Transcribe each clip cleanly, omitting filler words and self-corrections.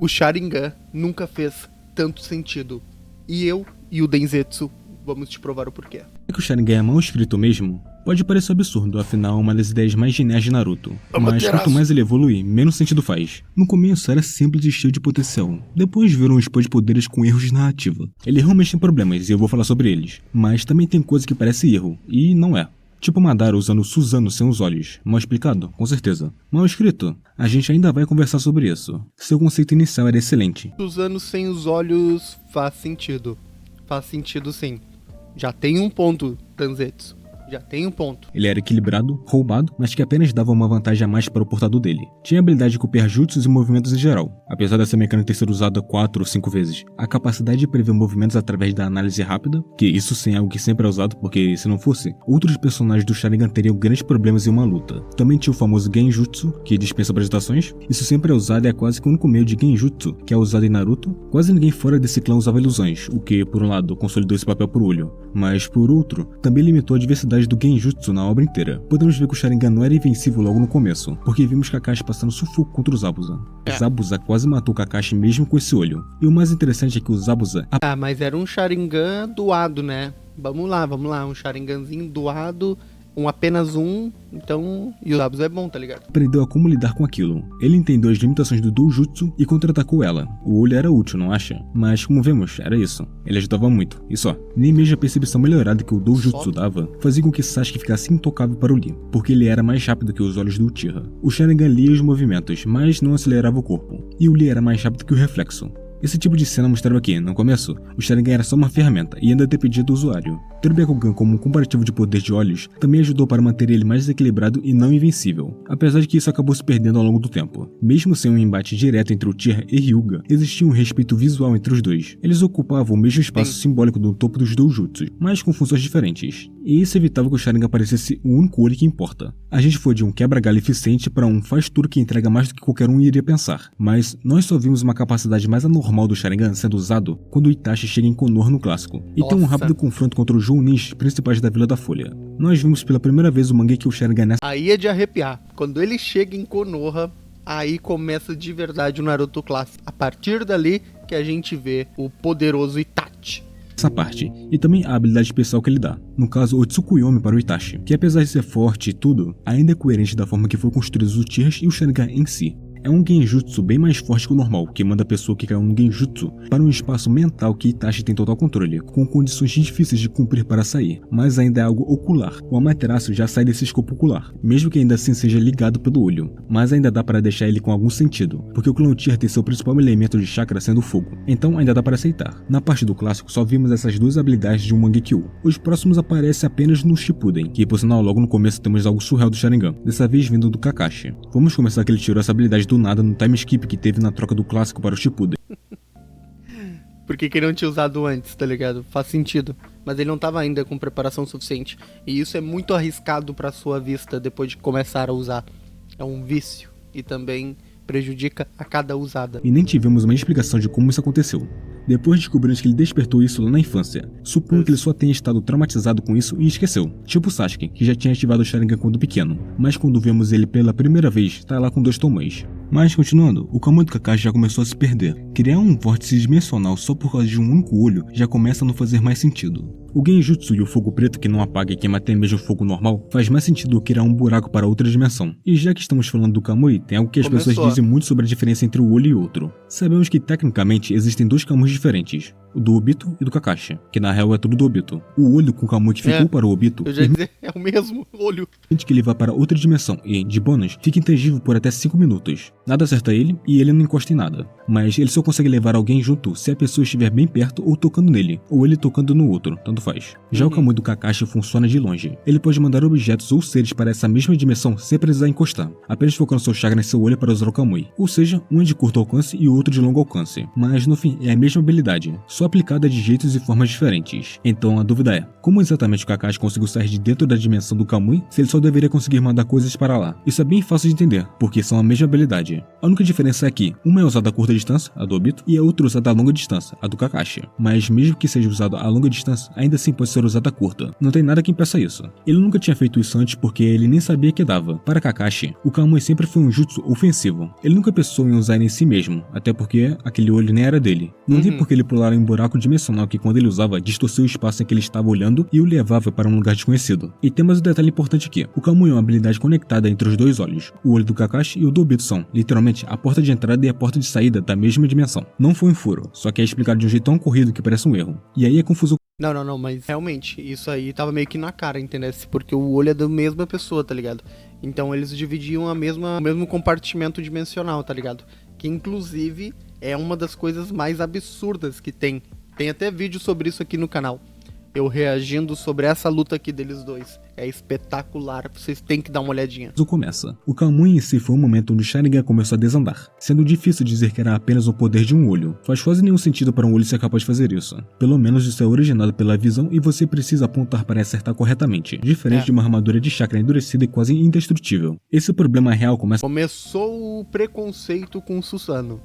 O Sharingan nunca fez tanto sentido. E eu e o Denzetsu vamos te provar o porquê. É que o Sharingan é mal escrito mesmo? Pode parecer absurdo, afinal é uma das ideias mais geniais de Naruto. Mas quanto mais ele evolui, menos sentido faz. No começo era simples e cheio de potencial. Depois viram um expor de poderes com erros de narrativa. Ele realmente tem problemas e eu vou falar sobre eles. Mas também tem coisa que parece erro, e não é. Tipo Madara usando Susanoo sem os olhos. Mal explicado? Com certeza. Mal escrito? A gente ainda vai conversar sobre isso. Seu conceito inicial era excelente. Susanoo sem os olhos faz sentido. Faz sentido sim. Já tem um ponto, Denzetsu. Já tem um ponto. Ele era equilibrado, roubado, mas que apenas dava uma vantagem a mais para o portador dele. Tinha a habilidade de copiar jutsus e movimentos em geral. Apesar dessa mecânica ter sido usada 4 ou 5 vezes, a capacidade de prever movimentos através da análise rápida, que isso sim é algo que sempre é usado, porque se não fosse, outros personagens do Sharingan teriam grandes problemas em uma luta. Também tinha o famoso Genjutsu, que dispensa apresentações. Isso sempre é usado e é quase que o único meio de Genjutsu, que é usado em Naruto. Quase ninguém fora desse clã usava ilusões, o que, por um lado, consolidou esse papel por olho, mas, por outro, também limitou a diversidade do Genjutsu na obra inteira. Podemos ver que o Sharingan não era invencível logo no começo, porque vimos Kakashi passando sufoco contra o Zabuza. Zabuza quase matou Kakashi mesmo com esse olho. E o mais interessante é que o Zabuza... mas era um Sharingan doado, né? Vamos lá, um Sharinganzinho doado, apenas um, então... E o Zabuza é bom, tá ligado? Aprendeu a como lidar com aquilo. Ele entendeu as limitações do Doujutsu e contra-atacou ela. O olho era útil, não acha? Mas, como vemos, era isso. Ele ajudava muito, e só. Nem mesmo a percepção melhorada que o Doujutsu dava fazia com que Sasuke ficasse intocável para o Lee, porque ele era mais rápido que os olhos do Uchiha. O Sharingan lia os movimentos, mas não acelerava o corpo. E o Lee era mais rápido que o reflexo. Esse tipo de cena mostrava que, no começo, o Sharingan era só uma ferramenta e ainda dependia do usuário. Ter o Byakugan como um comparativo de poder de olhos também ajudou para manter ele mais equilibrado e não invencível, apesar de que isso acabou se perdendo ao longo do tempo. Mesmo sem um embate direto entre Uchiha e Hyuga, existia um respeito visual entre os dois. Eles ocupavam o mesmo espaço simbólico do topo dos doujutsus, mas com funções diferentes. E isso evitava que o Sharingan parecesse o único olho que importa. A gente foi de um quebra-galho eficiente para um faz tudo que entrega mais do que qualquer um iria pensar. Mas nós só vimos uma capacidade mais anormal do Sharingan sendo usado quando o Itachi chega em Konoha no clássico, e tem um rápido confronto contra os Jounins principais da Vila da Folha. Nós vimos pela primeira vez o Mangekyo Sharingan nessa... Aí é de arrepiar. Quando ele chega em Konoha, aí começa de verdade o Naruto clássico. A partir dali que a gente vê o poderoso Itachi. Essa parte, e também a habilidade especial que ele dá, no caso o Tsukuyomi para o Itachi, que apesar de ser forte e tudo, ainda é coerente da forma que foi construído os Uchihas e o Sharingan em si. É um genjutsu bem mais forte que o normal, que manda a pessoa que caiu no genjutsu para um espaço mental que Itachi tem total controle, com condições difíceis de cumprir para sair, mas ainda é algo ocular. O Amaterasu já sai desse escopo ocular, mesmo que ainda assim seja ligado pelo olho, mas ainda dá para deixar ele com algum sentido, porque o clã Uchiha tem seu principal elemento de chakra sendo o fogo, então ainda dá para aceitar. Na parte do clássico só vimos essas duas habilidades de um Mangekyo. Os próximos aparecem apenas no Shippuden, que por sinal logo no começo temos algo surreal do Sharingan, dessa vez vindo do Kakashi. Vamos começar que ele tirou essa habilidade do nada no time skip que teve na troca do clássico para o Shippuden. Por que ele não tinha usado antes, tá ligado? Faz sentido. Mas ele não tava ainda com preparação suficiente. E isso é muito arriscado pra sua vista depois de começar a usar. É um vício. E também prejudica a cada usada. E nem tivemos uma explicação de como isso aconteceu. Depois descobrimos que ele despertou isso lá na infância. Suponho que ele só tenha estado traumatizado com isso e esqueceu. Tipo o Sasuke, que já tinha ativado o Sharingan quando pequeno. Mas quando vemos ele pela primeira vez, tá lá com 2 tomões. Mas continuando, o Kamui do Kakashi já começou a se perder. Criar um vórtice dimensional só por causa de um único olho já começa a não fazer mais sentido. O Genjutsu e o fogo preto que não apaga e queima até mesmo o fogo normal faz mais sentido do que criar um buraco para outra dimensão. E já que estamos falando do Kamui, tem algo que as pessoas dizem muito sobre a diferença entre um olho e outro. Sabemos que tecnicamente existem 2 Kamuis diferentes, o do Obito e do Kakashi, que na real é tudo do Obito. O olho com o Kamui que ficou para o Obito... Eu já ia dizer, é o mesmo olho. Que ele vá para outra dimensão e, de bônus, fica intangível por até 5 minutos. Nada acerta ele e ele não encosta em nada. Mas ele só consegue levar alguém junto se a pessoa estiver bem perto ou tocando nele, ou ele tocando no outro, tanto faz. Já o Kamui do Kakashi funciona de longe. Ele pode mandar objetos ou seres para essa mesma dimensão sem precisar encostar, apenas focando seu chakra em seu olho para usar o Kamui. Ou seja, um é de curto alcance e o outro de longo alcance. Mas no fim, é a mesma habilidade, só aplicada de jeitos e formas diferentes. Então a dúvida é, como exatamente o Kakashi conseguiu sair de dentro da dimensão do Kamui se ele só deveria conseguir mandar coisas para lá? Isso é bem fácil de entender, porque são a mesma habilidade. A única diferença é que uma é usada a curta distância, a do Obito, e a outra usada a longa distância, a do Kakashi. Mas mesmo que seja usado a longa distância, ainda assim pode ser usada a curta. Não tem nada que impeça isso. Ele nunca tinha feito isso antes porque ele nem sabia que dava. Para Kakashi, o Kamui sempre foi um jutsu ofensivo. Ele nunca pensou em usar ele em si mesmo, até porque aquele olho nem era dele. Não tem por que ele pular em um buraco dimensional que quando ele usava, distorceu o espaço em que ele estava olhando e o levava para um lugar desconhecido. E temos um detalhe importante aqui. O Kamui é uma habilidade conectada entre os dois olhos. O olho do Kakashi e o do Obito são, literalmente, a porta de entrada e a porta de saída da mesma dimensão. Não foi um furo, só que é explicado de um jeito tão corrido que parece um erro. E aí é confuso. Não, mas realmente, isso aí tava meio que na cara, entendeu? Porque o olho é da mesma pessoa, tá ligado? Então eles dividiam o mesmo compartimento dimensional, tá ligado? Que inclusive é uma das coisas mais absurdas que tem. Tem até vídeo sobre isso aqui no canal. Eu reagindo sobre essa luta aqui deles dois. É espetacular, vocês têm que dar uma olhadinha. Começa. O Kamui em si foi um momento onde o Sharingan começou a desandar, sendo difícil dizer que era apenas o poder de um olho. Faz quase nenhum sentido para um olho ser capaz de fazer isso. Pelo menos isso é originado pela visão e você precisa apontar para acertar corretamente, diferente de uma armadura de chakra endurecida e quase indestrutível. Esse problema real Começou o preconceito com o Susanoo.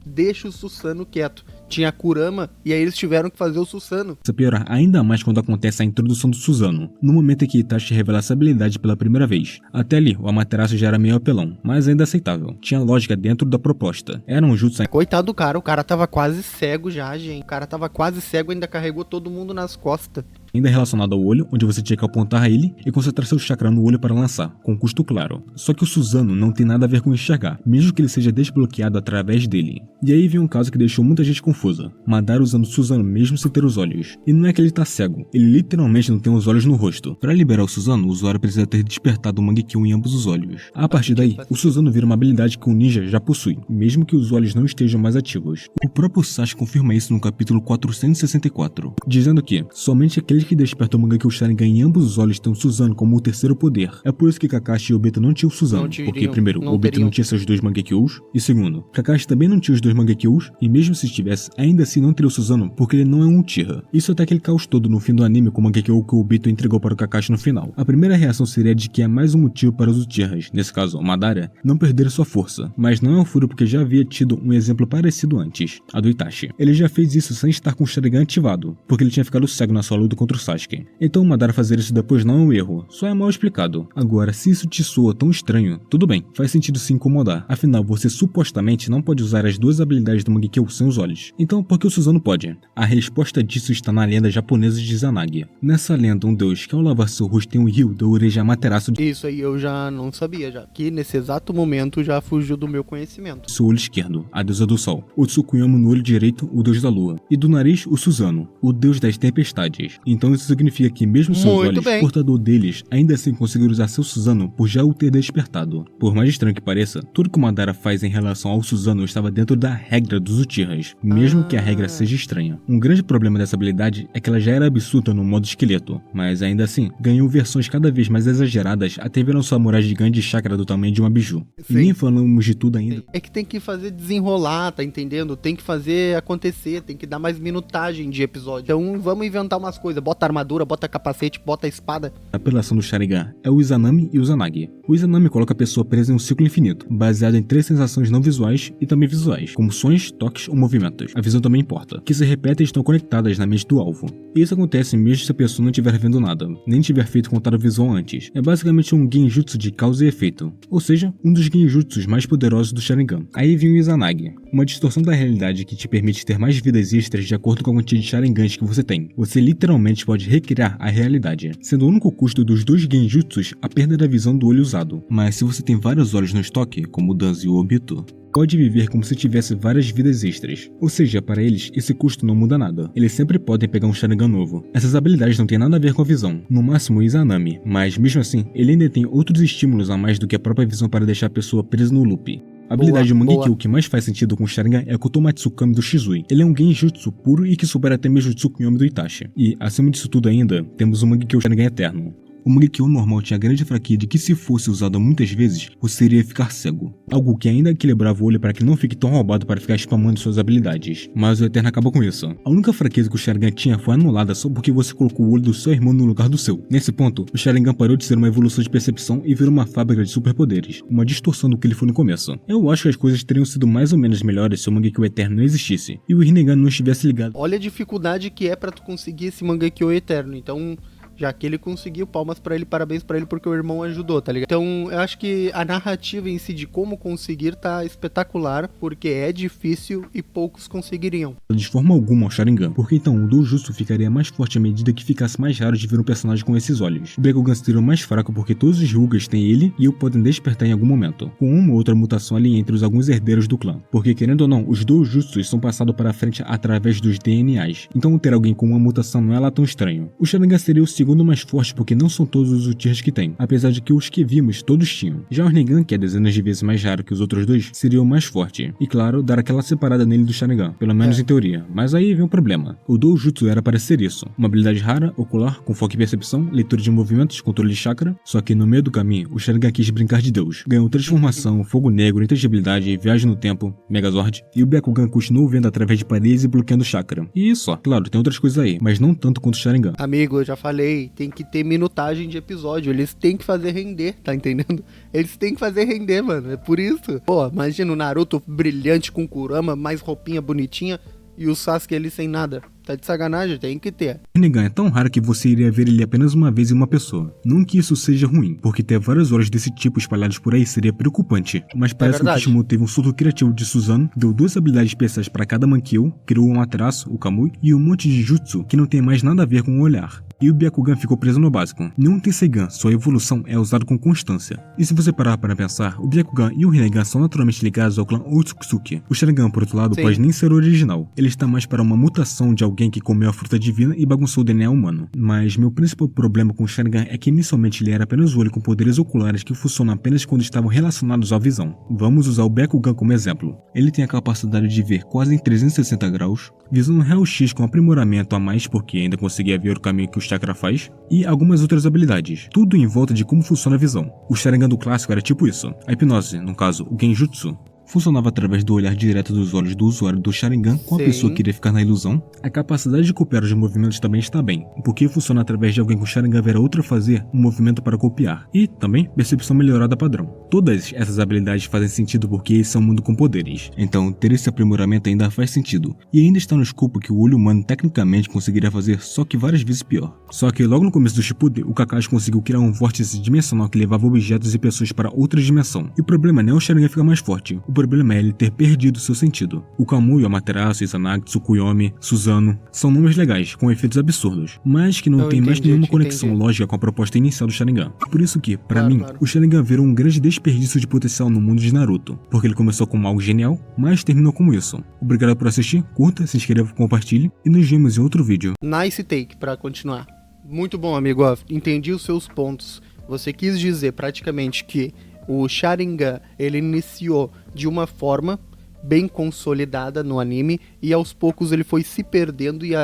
Deixa o Susanoo quieto. Tinha a Kurama e aí eles tiveram que fazer o Susanoo. Isso piorar ainda mais quando acontece a introdução do Susanoo, no momento em que Itachi revela essa habilidade pela primeira vez. Até ali, o Amaterasu já era meio apelão, mas ainda aceitável. Tinha lógica dentro da proposta. Era um jutsu... Coitado do cara, o cara tava quase cego já, gente. O cara tava quase cego e ainda carregou todo mundo nas costas. Ainda relacionado ao olho, onde você tinha que apontar a ele e concentrar seu chakra no olho para lançar, com um custo claro. Só que o Susanoo não tem nada a ver com enxergar, mesmo que ele seja desbloqueado através dele. E aí vem um caso que deixou muita gente confusa. Madara usando o Susanoo mesmo sem ter os olhos. E não é que ele tá cego, ele literalmente não tem os olhos no rosto. Para liberar o Susanoo, o usuário precisa ter despertado o Mangekyo em ambos os olhos. A partir daí, o Susanoo vira uma habilidade que o ninja já possui, mesmo que os olhos não estejam mais ativos. O próprio Sasuke confirma isso no capítulo 464, dizendo que somente aqueles que despertam o Mangekyo Sharingan em ambos os olhos têm o Susanoo como o terceiro poder. É por isso que Kakashi e Obito não tinham o Susanoo, porque primeiro, Obito não tinha seus dois Mangekyous, e segundo, Kakashi também não tinha os dois Mangekyous, e mesmo se tivesse, ainda assim não teria o Susanoo, porque ele não é um Uchiha. Isso até aquele caos todo no fim do anime com o Mangekyo que o Obito entregou para o Kakashi no final. A primeira reação seria de que é mais um motivo para os Uchihas, nesse caso, o Madara, não perder sua força. Mas não é um furo porque já havia tido um exemplo parecido antes, a do Itachi. Ele já fez isso sem estar com o Sharingan ativado, porque ele tinha ficado cego na sua luta contra o Sasuke. Então o Madara fazer isso depois não é um erro, só é mal explicado. Agora, se isso te soa tão estranho, tudo bem, faz sentido se incomodar. Afinal, você supostamente não pode usar as duas habilidades do Mangekyo sem os olhos. Então, por que o Susanoo pode? A resposta disso está na lenda japonesa de Izanagi. Nessa lenda, um deus que ao lavar seu rosto tem um rio da origem Amaterasu. Isso aí eu já não sabia já, que nesse exato momento já fugiu do meu conhecimento. Seu olho esquerdo, a deusa do sol. O Tsukuyomi no olho direito, o deus da lua. E do nariz, o Susanoo, o deus das tempestades. Então isso significa que mesmo seus olhos, portador deles, ainda assim conseguir usar seu Susanoo por já o ter despertado. Por mais estranho que pareça, tudo que o Madara faz em relação ao Susanoo estava dentro da regra dos Uchihas, mesmo que a regra seja estranha. Um grande problema dessa habilidade é que ela já era absurda no modo esqueleto, mas ainda assim, ganhou versões cada vez mais exageradas até virar um samurai gigante de chakra do tamanho de uma biju. E nem falamos de tudo ainda. É que tem que fazer desenrolar, tá entendendo? Tem que fazer acontecer, tem que dar mais minutagem de episódio. Então vamos inventar umas coisas, bota armadura, bota capacete, bota a espada. A apelação do Sharingan é o Izanami e o Izanagi. O Izanami coloca a pessoa presa em um ciclo infinito, baseado em 3 sensações não visuais e também visuais, como sons, toques ou movimentos. A visão também importa, que se repetem e estão conectadas na mente do alvo. E isso acontece mesmo se a pessoa não estiver vendo nada, nem tiver feito contato visual antes. É basicamente um genjutsu de causa e efeito, ou seja, um dos genjutsus mais poderosos do Sharingan. Aí vem o Izanagi, uma distorção da realidade que te permite ter mais vidas extras de acordo com a quantia de Sharingans que você tem. Você literalmente pode recriar a realidade, sendo o único custo dos dois genjutsus a perda da visão do olho usado. Mas se você tem vários olhos no estoque, como o Danzo e o Obito, pode viver como se tivesse várias vidas extras. Ou seja, para eles, esse custo não muda nada. Eles sempre podem pegar um Sharingan novo. Essas habilidades não têm nada a ver com a visão. No máximo o Izanami, mas mesmo assim, ele ainda tem outros estímulos a mais do que a própria visão para deixar a pessoa presa no loop. A habilidade do Mangekyo que mais faz sentido com o Sharingan é o Kotomatsukami do Shizui. Ele é um genjutsu puro e que supera até mesmo o Tsukuyomi do Itachi. E, acima disso tudo ainda, temos o Mangekyo Sharingan Eterno. O Mangekyo normal tinha a grande fraqueza de que se fosse usado muitas vezes, você iria ficar cego. Algo que ainda equilibrava o olho para que não fique tão roubado para ficar spamando suas habilidades. Mas o Eterno acabou com isso. A única fraqueza que o Sharingan tinha foi anulada só porque você colocou o olho do seu irmão no lugar do seu. Nesse ponto, o Sharingan parou de ser uma evolução de percepção e virou uma fábrica de superpoderes, uma distorção do que ele foi no começo. Eu acho que as coisas teriam sido mais ou menos melhores se o Mangekyo Eterno não existisse e o Rinnegan não estivesse ligado. Olha a dificuldade que é pra tu conseguir esse Mangekyo Eterno, então... Já que ele conseguiu, palmas pra ele, parabéns pra ele, porque o irmão ajudou, tá ligado? Então, eu acho que a narrativa em si de como conseguir tá espetacular, porque é difícil e poucos conseguiriam. De forma alguma ao Sharingan, porque então o Doujutsu ficaria mais forte à medida que ficasse mais raro de ver um personagem com esses olhos. O Byakugan seria mais fraco porque todos os Hyugas têm ele e o podem despertar em algum momento, com uma ou outra mutação ali entre alguns herdeiros do clã. Porque querendo ou não, os Doujutsus são passados para frente através dos DNAs, então ter alguém com uma mutação não é lá tão estranho. O Sharingan seria o segundo mais forte porque não são todos os Uchihas que tem, apesar de que os que vimos todos tinham. Já o Rinnegan, que é dezenas de vezes mais raro que os outros dois, seria o mais forte. E claro, dar aquela separada nele do Sharingan, pelo menos em teoria. Mas aí vem um problema. O Doujutsu era para ser isso, uma habilidade rara, ocular, com foco em percepção, leitura de movimentos, controle de chakra, só que no meio do caminho, o Sharingan quis brincar de Deus. Ganhou transformação, fogo negro, inteligibilidade, viagem no tempo, Megazord, e o Byakugan continuou vendo através de paredes e bloqueando o chakra. E só, claro, tem outras coisas aí, mas não tanto quanto o Sharingan. Amigo, eu já falei, tem que ter minutagem de episódio, eles têm que fazer render, tá entendendo? Eles têm que fazer render, mano, é por isso. Pô, imagina o Naruto brilhante com Kurama, mais roupinha bonitinha, e o Sasuke ali sem nada. Tá de sacanagem, tem que ter. O Rinnegan é tão raro que você iria ver ele apenas uma vez em uma pessoa. Não que isso seja ruim, porque ter várias horas desse tipo espalhadas por aí seria preocupante. Mas parece que o Kishimoto teve um surto criativo de Susanoo, deu 2 habilidades especiais para cada Mangekyo, criou um Amaterasu, o Kamui, e um monte de jutsu que não tem mais nada a ver com o olhar. E o Byakugan ficou preso no básico. Nenhum Tenseigan, sua evolução é usado com constância. E se você parar para pensar, o Byakugan e o Rinnegan são naturalmente ligados ao clã Otsutsuki. O Sharingan, por outro lado, Sim. pode nem ser o original. Ele está mais para uma mutação de alguém que comeu a fruta divina e bagunçou o DNA humano. Mas meu principal problema com o Sharingan é que inicialmente ele era apenas o olho com poderes oculares que funcionam apenas quando estavam relacionados à visão. Vamos usar o Byakugan como exemplo. Ele tem a capacidade de ver quase em 360 graus, visão raio-x com aprimoramento a mais porque ainda conseguia ver o caminho que o chakra faz, e algumas outras habilidades, tudo em volta de como funciona a visão. O Sharingan do clássico era tipo isso. A hipnose, no caso, o Genjutsu, funcionava através do olhar direto dos olhos do usuário do Sharingan com a pessoa que iria ficar na ilusão. A capacidade de copiar os movimentos também está bem, porque funciona através de alguém com o Sharingan ver a outra fazer um movimento para copiar. E também percepção melhorada padrão. Todas essas habilidades fazem sentido porque esse é um mundo com poderes, então ter esse aprimoramento ainda faz sentido. E ainda está no escopo que o olho humano tecnicamente conseguiria fazer, só que várias vezes pior. Só que logo no começo do Shippuden, o Kakashi conseguiu criar um vórtice dimensional que levava objetos e pessoas para outra dimensão. E o problema não é o Sharingan ficar mais forte, o problema é ele ter perdido seu sentido. O Kamui, o Amaterasu, Izanagi, Tsukuyomi, Susanoo são nomes legais, com efeitos absurdos, mas que não tem mais nenhuma conexão lógica com a proposta inicial do Sharingan. Por isso que, pra mim, o Sharingan virou um grande desperdício de potencial no mundo de Naruto, porque ele começou como algo genial, mas terminou como isso. Obrigado por assistir, curta, se inscreva, compartilhe e nos vemos em outro vídeo. Nice take pra continuar. Muito bom, amigo, ó, entendi os seus pontos. Você quis dizer praticamente que o Sharingan, ele iniciou de uma forma bem consolidada no anime e aos poucos ele foi se perdendo e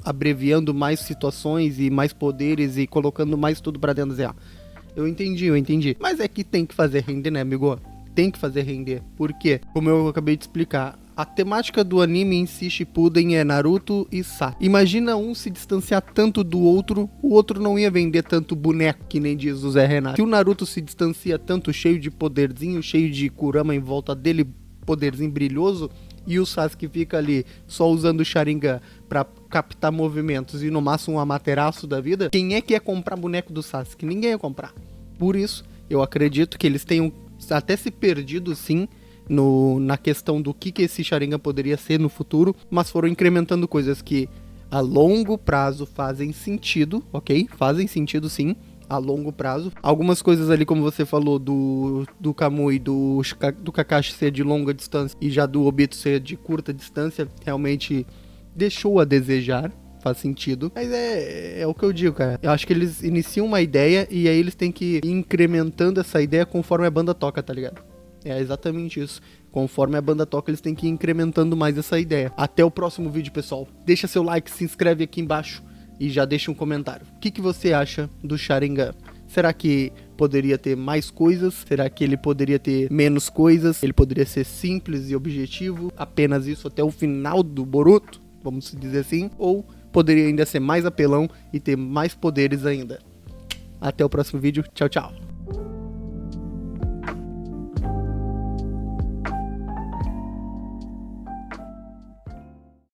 abreviando mais situações e mais poderes e colocando mais tudo pra dentro. Eu entendi. Mas é que tem que fazer render, né, amigo? Tem que fazer render. Por quê? Como eu acabei de explicar, a temática do anime em si, Shippuden, é Naruto e Sasuke. Imagina um se distanciar tanto do outro, o outro não ia vender tanto boneco, que nem diz o Zé Renato. Se o Naruto se distancia tanto, cheio de poderzinho, cheio de Kurama em volta dele, poderzinho brilhoso, e o Sasuke fica ali só usando o Sharingan pra captar movimentos e no máximo um Amaterasu da vida, quem é que ia comprar boneco do Sasuke? Ninguém ia comprar. Por isso, eu acredito que eles tenham até se perdido sim na questão do que esse Sharingan poderia ser no futuro, mas foram incrementando coisas que a longo prazo fazem sentido, ok? Fazem sentido sim, a longo prazo. Algumas coisas ali, como você falou, do Kamui, do Kakashi ser de longa distância e já do Obito ser de curta distância, realmente deixou a desejar. Faz sentido, mas é o que eu digo, cara. Eu acho que eles iniciam uma ideia e aí eles têm que ir incrementando essa ideia conforme a banda toca, tá ligado? É exatamente isso. Conforme a banda toca, eles têm que ir incrementando mais essa ideia. Até o próximo vídeo, pessoal. Deixa seu like, se inscreve aqui embaixo e já deixa um comentário. O que você acha do Sharingan? Será que poderia ter mais coisas? Será que ele poderia ter menos coisas? Ele poderia ser simples e objetivo, apenas isso até o final do Boruto, vamos dizer assim? Ou poderia ainda ser mais apelão e ter mais poderes ainda? Até o próximo vídeo. Tchau, tchau.